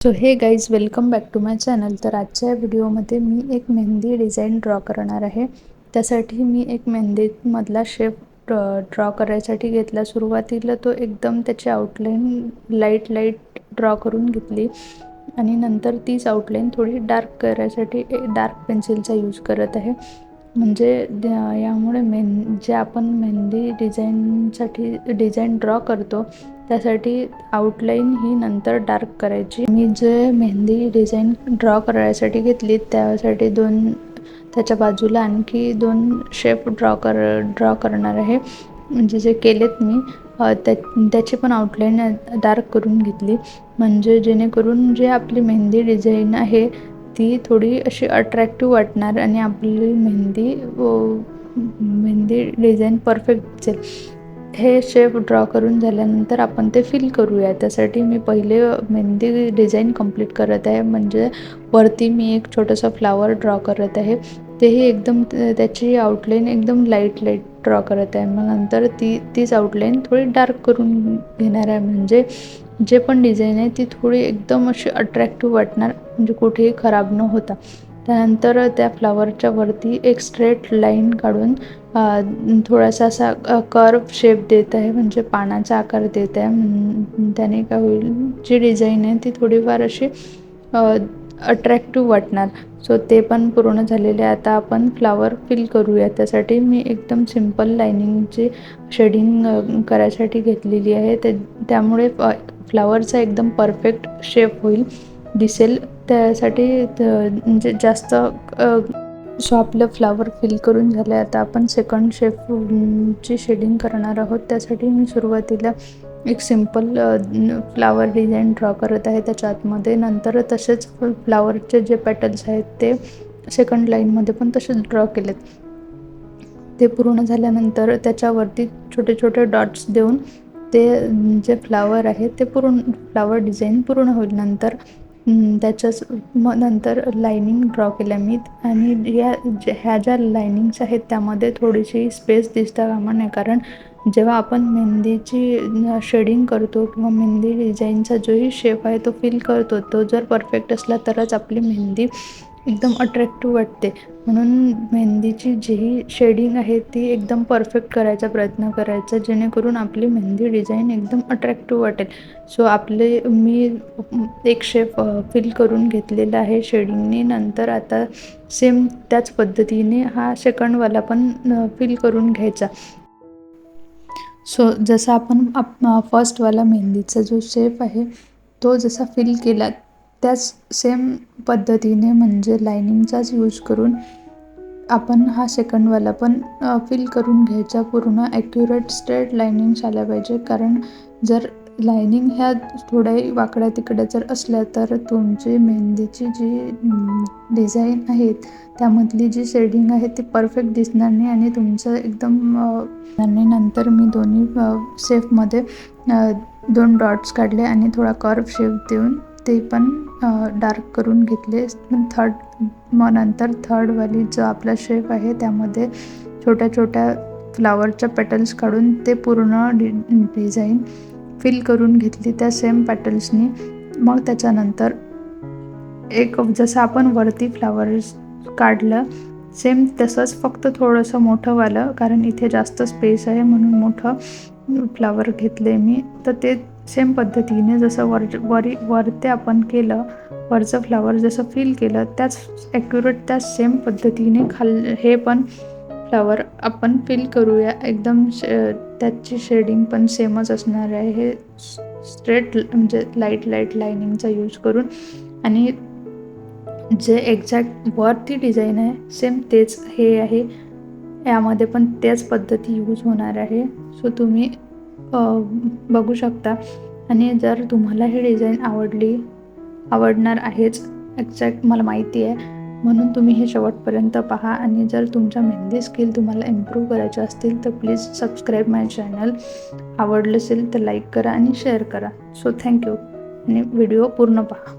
So hey guys, welcome back to my channel. तर आजच्या व्हिडिओमध्ये मी एक मेहंदी डिझाईन ड्रॉ करणार आहे. त्यासाठी मी एक मेहंदीमधला शेप ड्रॉ करायसाठी घेतला. सुरुवातीला तो एकदम त्याची आउटलाईन लाईट ड्रॉ करून घेतली आणि नंतर तीच आउटलाईन थोडी डार्क करायसाठी डार्क पेन्सिलचा यूज करत आहे. म्हणजे यामुळे जे आपण मेहंदी डिझाईनसाठी डिझाईन ड्रॉ करतो त्यासाठी आउटलाईन ही नंतर डार्क करायची. मी जे मेहंदी डिझाईन ड्रॉ करायसाठी घेतली त्यासाठी त्याच्या बाजूला आणखी 2 शेप ड्रॉ करणार आहे. म्हणजे जे केलेत मी त्याची पण आउटलाईन डार्क करून घेतली. म्हणजे जेणेकरून जे आपली मेहंदी डिझाईन आहे ती थोडी अशी अट्रॅक्टिव्ह वाटणार आणि आपली मेहंदी डिझाईन परफेक्ट दिसेल. हे शेप ड्रॉ करून झाल्यानंतर आपण ते फिल करूया. त्यासाठी मी पहिले मेहंदी डिझाईन कंप्लीट करत आहे. म्हणजे वरती मी एक छोटंसं फ्लावर ड्रॉ करत आहे. तेही एकदम त्याची आउटलाईन एकदम लाईट ड्रॉ करत आहे. मग नंतर तीच आउटलाईन थोडी डार्क करून घेणार आहे. म्हणजे जे पण डिझाईन आहे ती थोडी एकदम अशी अट्रॅक्टिव्ह वाटणार, म्हणजे कुठेही खराब न होता. त्यानंतर त्या फ्लावरच्या वरती एक स्ट्रेट लाईन काढून थोडासा असा कर्व शेप देत आहे. म्हणजे पानाचा आकार देत आहे. त्याने काय होईल, जी डिझाईन आहे ती थोडीफार अशी अट्रॅक्टिव्ह वाटणार. सो ते पण पूर्ण झालेले. आता आपण फ्लावर फिल करूया. त्यासाठी मी एकदम सिंपल लायनिंगची शेडिंग करायसाठी घेतलेली आहे. त्यामुळे फ्लावरचा एकदम परफेक्ट शेप दिसेल. त्यासाठी म्हणजे जास्त सो आपलं फ्लावर फिल करून झालं. आता आपण सेकंड शेपची शेडिंग करणार आहोत. त्यासाठी मी सुरुवातीला एक सिंपल फ्लावर डिझाईन ड्रॉ करत आहे त्याच्या आतमध्ये. नंतर तसेच फ्लावरचे जे पेटल्स आहेत ते सेकंड लाईनमध्ये पण तसेच ड्रॉ केलेत. ते पूर्ण झाल्यानंतर त्याच्यावरती छोटे छोटे डॉट्स देऊन ते जे फ्लावर आहे ते फ्लावर डिझाईन पूर्ण होईल. नंतर नंतर लायनिंग ड्रॉ केल्या मी. आणि ह्या ज्या लायनिंग्स आहेत त्यामध्ये थोडीशी स्पेस दिसता कामा नये. कारण जेव्हा आपण मेहंदीची शेडिंग करतो किंवा मेहंदी डिझाईनचा जोही शेप आहे तो फिल करतो, तो जर परफेक्ट असला तरच आपली मेहंदी एकदम अट्रॅक्टिव्ह वाटते. म्हणून मेहंदीची जीही शेडिंग आहे ती एकदम परफेक्ट करायचा प्रयत्न करायचा, जेणेकरून आपली मेहंदी डिझाईन एकदम अट्रॅक्टिव्ह वाटेल. सो मी एक शेप फिल करून घेतलेला आहे शेडिंगने. नंतर आता सेम त्याच पद्धतीने हा सेकंडवाला पण फिल करून घ्यायचा. सो जसा आपण फर्स्टवाला मेहंदीचा जो शेप आहे तो जसा फिल केला त्याच सेम पद्धतीने, म्हणजे लायनिंगचाच यूज करून आपण हा सेकंडवाला पण फिल करून घ्यायचा. पूर्ण ॲक्युरेट स्ट्रेट लायनिंग्स आल्या पाहिजे. कारण जर लायनिंग ह्या थोड्या वाकड्या तिकड्या जर असल्या तर तुमची मेहंदीची जी डिझाईन आहेत त्यामधली जी शेडिंग आहे ती परफेक्ट दिसणार नाही आणि तुमचं एकदम नंतर मी दोन्ही शेपमध्ये 2 डॉट्स काढले आणि थोडा कर्व शेप देऊन ते पण डार्क करून घेतले. मग नंतर थर्डवाली जो आपला शेप आहे त्यामध्ये छोट्या छोट्या फ्लावरच्या पेटल्स काढून ते पूर्ण डिझाईन फिल करून घेतली त्या सेम पेटल्सनी. मग त्याच्यानंतर जसं आपण वरती फ्लावर्स काढलं सेम तसंच, फक्त थोडंसं मोठंवालं, कारण इथे जास्त स्पेस आहे म्हणून मोठं फ्लावर घेतले मी. तर ते सेम पद्धतीने जसं वरते आपण केलं, वरचं फ्लावर जसं फिल केलं त्याच ॲक्युरेट त्याच सेम पद्धतीने हे पण फ्लावर आपण फिल करूया. एकदम त्याची शेडिंग पण सेमच असणार आहे. हे स्ट्रेट म्हणजे लाईट लायनिंगचा यूज करून. आणि जे एक्झॅक्ट वरती डिझाईन आहे सेम तेच हे आहे. यामध्ये पण त्याच पद्धती यूज होणार आहे. सो तुम्ही बघू शकता. आणि जर तुम्हाला ही डिझाईन आवडणार आहेच, एक्झॅक्ट मला माहिती आहे, म्हणून तुम्ही हे शेवटपर्यंत पहा. आणि जर तुमच्या मेहंदी स्किल तुम्हाला इम्प्रूव्ह करायच्या असतील तर प्लीज सबस्क्राईब माय चॅनल. आवडलं असेल तर लाईक करा आणि शेअर करा. सो थँक्यू आणि व्हिडिओ पूर्ण पहा.